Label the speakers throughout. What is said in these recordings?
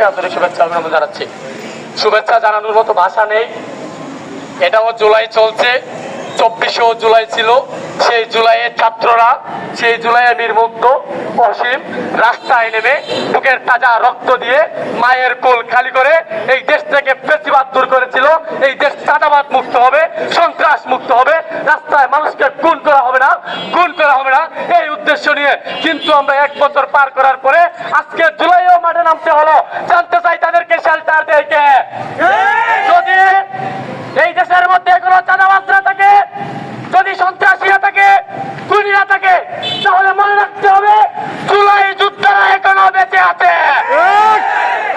Speaker 1: আন্তরিক শুভেচ্ছা অভিনন্দন জানাচ্ছি। শুভেচ্ছা জানানোর মতো ভাষা নেই। এটাও জুলাই চলছে, 24শে জুলাই ছিল। সেই জুলাইয়ের ছাত্ররা, সেই জুলাইয়ের নির্মুক্ত অসীম রাস্তায় নেমে বুকের তাজা রক্ত দিয়ে মায়ের কোল খালি করে এই দেশ থেকে ফ্যাসিবাদ দূর করেছিল। এই দেশ চাঁদাবাদ মুক্ত হবে, সন্ত্রাস মুক্ত হবে, রাস্তায় মানুষকে খুন করা হবে না, এই উদ্দেশ্য নিয়ে। কিন্তু আমরা 1 বছর পার করার পরে আজকে জুলাইও মাঠে নামতে হলো। জানতে চাই তাদেরকে শেল্টার দেয় কে? যদি এই দেশের মধ্যে কোনো চাঁদাবাজরা থাকে, যদি সন্ত্রাসীরা থাকে, খুনিরা থাকে, তাহলে মনে রাখতে হবে জুলাই যোদ্ধারা এখনো বেঁচে আছে।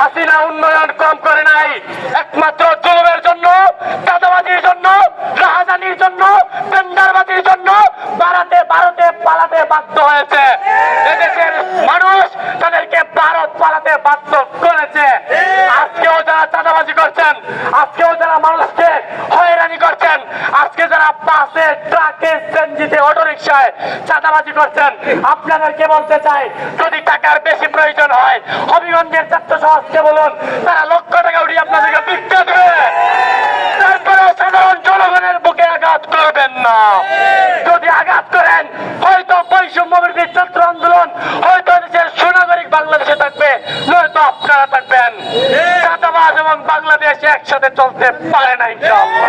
Speaker 1: হাসিনা উন্নয়ন কম করে নাই, একমাত্র জুলুমের জন্য, চাঁদাবাজির জন্য, রাহাজানির জন্য, টেন্ডারবাজির জন্য ভারতে পালাতে বাধ্য হয়েছে। এদেশের মানুষ তাদেরকে ভারত পালাতে বাধ্য করেছে। আজকেও যারা চাঁদাবাজি করছেন, আজকেও যারা মানুষকে হয়রানি করছেন, আজকে যারা বাসে, ট্রাকে, সিএনজিতে, অটোরিকশায় চাঁদাবাজি করছেন, আপনাদেরকে বলতে চাই, যদি টাকার বেশি প্রয়োজন হয় হবিগঞ্জের ছাত্র সমাজকে বলুন, তারা লক্ষ টাকা উঠিয়ে আপনাদেরকে ভিক্ষা দেবে। তারপরে সাধারণ জনগণের বুকে আঘাত করবেন না। যদি আঘাত করেন, হয়তো বৈষম্য বিরোধী ছাত্র আন্দোলন, হয়তো দেশের সুনাগরিক বাংলাদেশে থাকবে, নয়তো আপনারা থাকবেন। চাঁদাবাজ এবং বাংলাদেশ একসাথে চলতে পারে না ইনশাআল্লাহ।